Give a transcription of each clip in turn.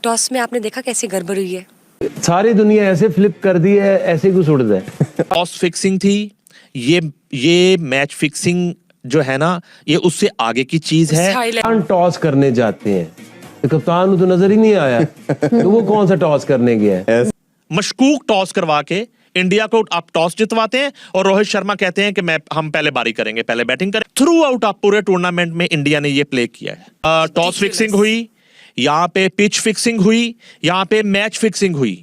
Toss में आपने देखा कैसे गड़बड़ हुई है? सारी दुनिया ऐसे फ्लिप कर दी है, ऐसे कुछ उड़ जाए। टॉस फिक्सिंग थी। ये मैच फिक्सिंग जो है ना, ये उससे आगे की चीज है। कप्तान टॉस करने जाते हैं तो कप्तान तो नजर ही नहीं आया तो वो कौन सा टॉस करने गया है। मशकूक टॉस करवा के इंडिया को आप टॉस जितवाते हैं और रोहित शर्मा कहते हैं कि हम पहले बारी करेंगे, पहले बैटिंग करें। थ्रू आउट आप पूरे टूर्नामेंट में इंडिया ने ये प्ले किया है। टॉस फिक्सिंग हुई, यहाँ पे पिच फिक्सिंग हुई, यहाँ पे मैच फिक्सिंग हुई।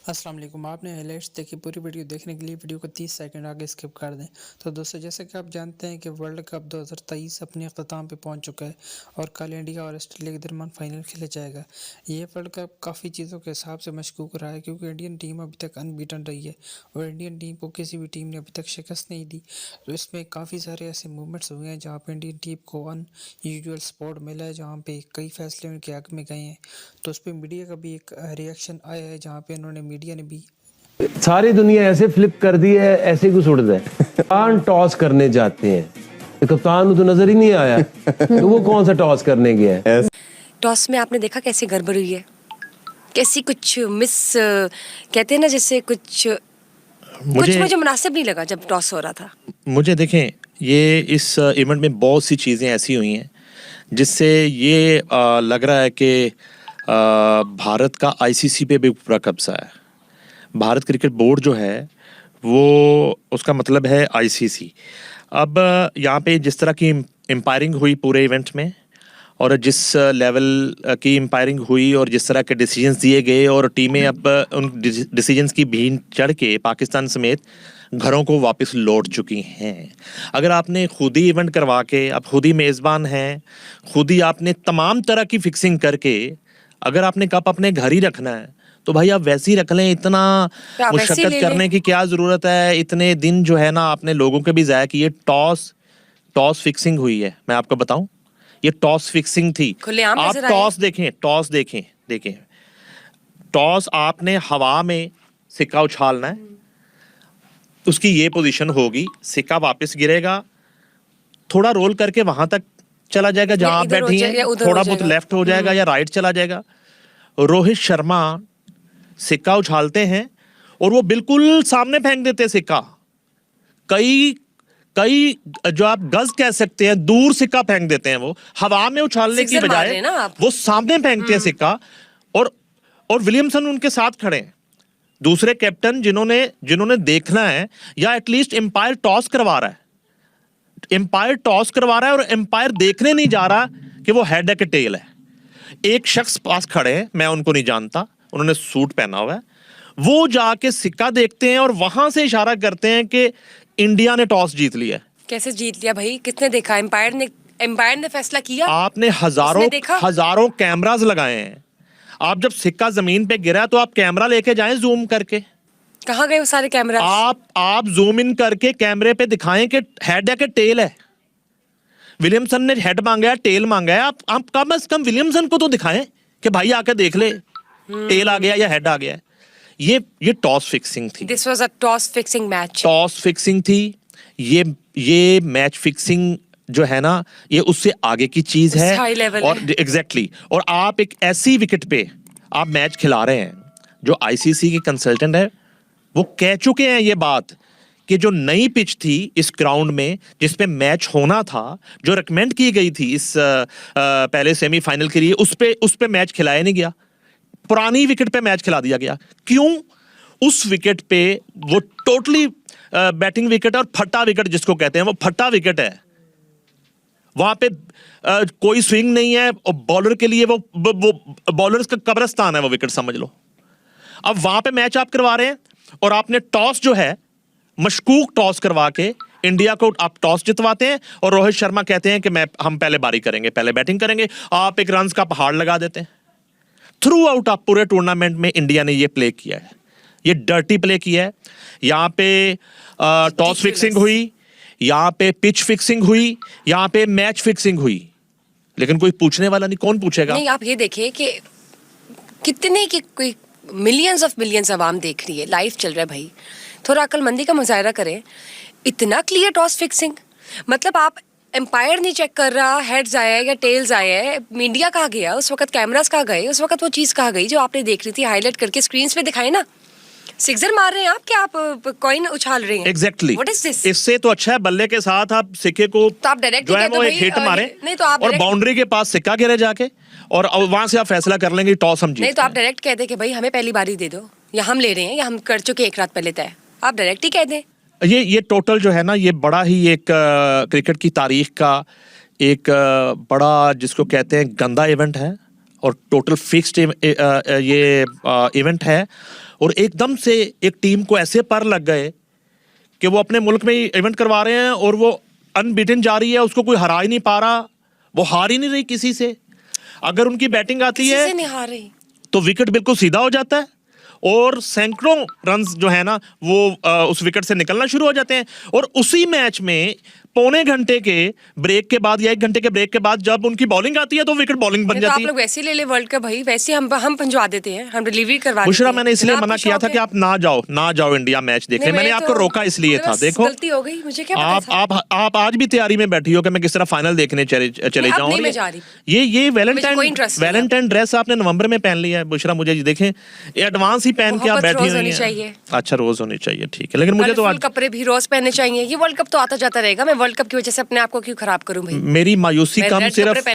अस्सलाम वालेकुम। आपने हाइलाइट्स देखी, पूरी वीडियो देखने के लिए वीडियो को 30 सेकंड आगे स्किप कर दें। तो दोस्तों, जैसे कि आप जानते हैं कि वर्ल्ड कप 2023 अपने अख्ताम पे पहुंच चुका है और कल इंडिया और ऑस्ट्रेलिया के दरमियान फाइनल खेला जाएगा। ये वर्ल्ड कप काफ़ी चीज़ों के हिसाब से मशकूक रहा है, क्योंकि इंडियन टीम अभी तक अनबीटन रही है और इंडियन टीम को किसी भी टीम ने अभी तक शिकस्त नहीं दी। तो इसमें काफ़ी सारे ऐसे मूवमेंट्स हुए हैं जहाँ पर इंडियन टीम को अनयूजुअल सपोर्ट मिला है, जहाँ पे कई फैसले उनके हक में गए हैं। तो उस पर मीडिया का भी एक रिएक्शन आया है, जहाँ पे उन्होंने मीडिया ने भी सारी दुनिया ऐसे फ्लिप कर दी है, ऐसे कुछ उड़ जाए। कप्तान टॉस करने जाते हैं तो कप्तान तो नजर ही नहीं आया तो वो कौन सा टॉस करने गया है। टॉस में आपने देखा कैसे गड़बड़ हुई है? कैसी कुछ मिस कहते हैं ना, जैसे कुछ मुझे मुनासिब नहीं लगा जब टॉस हो रहा था। मुझे देखें, ये इस इवेंट में बहुत सी चीज़ें ऐसी हुई हैं जिससे ये लग रहा है कि भारत का आईसीसी पे भी पूरा कब्जा है। भारत क्रिकेट बोर्ड जो है वो, उसका मतलब है आईसीसी। अब यहाँ पे जिस तरह की एम्पायरिंग हुई पूरे इवेंट में, और जिस लेवल की एम्पायरिंग हुई और जिस तरह के डिसीजंस दिए गए, और टीमें अब उन डिसीजंस की भीड़ चढ़ के पाकिस्तान समेत घरों को वापस लौट चुकी हैं। अगर आपने खुद ही इवेंट करवा के, आप खुद ही मेज़बान हैं, खुद ही आपने तमाम तरह की फिक्सिंग करके अगर आपने कप अपने घर ही रखना है तो भाई आप वैसे ही रख लें। इतना मुशक्कत करने की क्या ज़रूरत है? इतने दिन जो है ना आपने लोगों के भी ज़ाया कि ये टॉस फिक्सिंग हुई है। मैं आपको बताऊं, ये टॉस फिक्सिंग थी। आप टॉस देखें, टॉस आपने हवा में सिक्का उछालना है, उसकी ये पोजीशन होगी, सिक्का वापस गिरेगा, थोड़ा रोल करके वहां तक चला जाएगा जहां आप बैठी हैं, थोड़ा बहुत लेफ्ट हो जाएगा या राइट चला जाएगा। रोहित शर्मा सिक्का उछालते हैं और वो बिल्कुल सामने फेंक देते हैं सिक्का। कई जो आप गज कह सकते हैं, दूर सिक्का फेंक देते हैं। वो हवा में उछालने की बजाय वो सामने फेंकते हैं सिक्का। और विलियमसन उनके साथ खड़े हैं, दूसरे कैप्टन जिन्होंने देखना है, या एटलीस्ट एम्पायर टॉस करवा रहा है और एम्पायर देखने नहीं जा रहा कि वो हेड है कि टेल है। एक शख्स पास खड़े हैं, मैं उनको नहीं जानता, उन्होंने सूट पहना हुआ है, वो जाके सिक्का देखते हैं और वहां से इशारा करते हैं कि इंडिया ने टॉस जीत लिया। कैसे जीत लिया भाई? किसने देखा? एम्पायर ने फैसला किया। आपने हजारों कैमरास लगाए हैं। आप जब सिक्का जमीन पे गिरा तो आप कैमरा लेके जाएं, जूम करके। कहाँ गए वो सारे कैमरा? आप जूम इन करके कैमरे पे दिखाएं कि हेड है कि टेल है। विलियमसन ने हेड मांगा है, टेल मांगा है, आप कम से कम विलियमसन को तो दिखाएं कि भाई आके देख ले टेल आ गया या हेड आ गया। ये टॉस फिक्सिंग थी। This was a toss fixing match. Toss fixing थी। ये मैच फिक्सिंग जो है ना, ये उससे आगे की चीज है। और एग्जैक्टली और आप एक ऐसी विकेट पे आप मैच खिला रहे हैं, जो आईसीसी के कंसल्टेंट है वो कह चुके हैं ये बात कि जो नई पिच थी इस ग्राउंड में जिसपे मैच होना था, जो रिकमेंड की गई थी इस पहले सेमीफाइनल के लिए, उस पे मैच खिलाया नहीं गया। पुरानी विकेट पे मैच खिला दिया गया। क्यों? उस विकेट पे वो टोटली बैटिंग विकेट और फटा विकेट जिसको कहते हैं, वो फटा विकेट है। वहां पे कोई स्विंग नहीं है और बॉलर के लिए वो बॉलर्स का कब्रिस्तान है वो विकेट, समझ लो। अब वहां पे मैच आप करवा रहे हैं और आपने टॉस जो है मशकूक टॉस करवा के इंडिया को आप टॉस जितवाते हैं और रोहित शर्मा कहते हैं कि हम पहले बारी करेंगे, पहले बैटिंग करेंगे। आप एक रन्स का पहाड़ लगा देते हैं। थ्रू आउट आप पूरे टूर्नामेंट में इंडिया ने ये प्ले किया है, ये डर्टी प्ले किया है। यहाँ पे टॉस फिक्सिंग हुई, यहाँ पे पिच फिक्सिंग हुई, यहाँ पे मैच फिक्सिंग हुई, लेकिन कोई पूछने वाला नहीं। कौन पूछेगा? नहीं, आप ये देखिए कि कितने की कोई मिलियंस आवाम देख रही है, लाइव चल रहा है भाई। थोड़ा अक्लमंदी का मुजाहरा करें। इतना क्लियर टॉस फिक्सिंग, मतलब आप एम्पायर नहीं चेक कर रहा हेड्स आया है या टेल्स आया है, मीडिया कहाँ गया उस वक्त, कैमरास कहाँ गए उस वक्त, वो चीज़ कहाँ गई जो आपने देख रही थी, हाईलाइट करके स्क्रीन पे दिखाए ना। सिक्सर मार रहे हैं आप, क्या आप कॉइन उछाल रहे हैं? Exactly what is this? इससे तो अच्छा है बल्ले के साथ आप सिक्के को तो आप डायरेक्ट जो है वो एक हिट मारे नहीं तो आप और direct- बाउंड्री के पास सिक्का गिरे जाके, और वहां से आप फैसला कर लेंगे टॉस हम नहीं जीतते तो आप हैं। डायरेक्ट कह दे कि भाई हमें पहली बारी दे दो, या हम ले रहे हैं, या हम कर चुके एक रात पहले तय। आप डायरेक्ट ही कह दें। ये टोटल जो है ना, ये बड़ा ही एक क्रिकेट की तारीख का एक बड़ा जिसको कहते हैं गंदा इवेंट है, और टोटल फिक्स्ड ये इवेंट है, और एकदम से एक टीम को ऐसे पर लग गए कि वो अपने मुल्क में ही इवेंट करवा रहे हैं और वो अनबीटन जा रही है, उसको कोई हरा ही नहीं पा रहा, वो हार ही नहीं रही किसी से। अगर उनकी बैटिंग आती किसी है से नहीं हार रही। तो विकेट बिल्कुल सीधा हो जाता है, और सैकड़ों रन्स जो है ना वो उस विकेट से निकलना शुरू हो जाते हैं। और उसी मैच में पौने घंटे के ब्रेक के बाद या 1 घंटे के ब्रेक के बाद जब उनकी बॉलिंग आती है तो विकेट बॉलिंग बन नहीं तो जाती आप है। लोग वैसे ही ले ले वर्ल्ड कप भाई, वैसे हम पहुंचवा देते हैं, हम डिलीवरी करवा देते बुशरा, हैं। मैंने इसलिए इतना मना आपको किया शौक था है? कि आप ना जाओ इंडिया मैच देखने। नहीं, मैंने मैं आपको तो- रोका इसलिए था। बस देखो गलती हो गई, मुझे क्या पता था। आप आज भी तैयारी में बैठी हो कि मैं किस तरह फाइनल देखने चले नहीं, अब जाऊं। नहीं और मैं जा रही। ये कोई interest नहीं है। वैलेंटाइन ड्रेस आपने नवंबर में पहन लिया है बुशरा, मुझे जी देखें ये एडवांस ही पहन के आप मोहब्बत बैठी रोज हुई होनी हैं। चाहिए। अच्छा, रोज होनी चाहिए, ठीक है, लेकिन मुझे तो कलरफुल आज कपड़े भी रोज पहनने चाहिए। ये वर्ल्ड कप तो आता जाता रहेगा, मैं वर्ल्ड कप की वजह से अपने आप को क्यों खराब करूं भाई? मेरी मायूसी मैं कम रेड सिर्फ कपड़े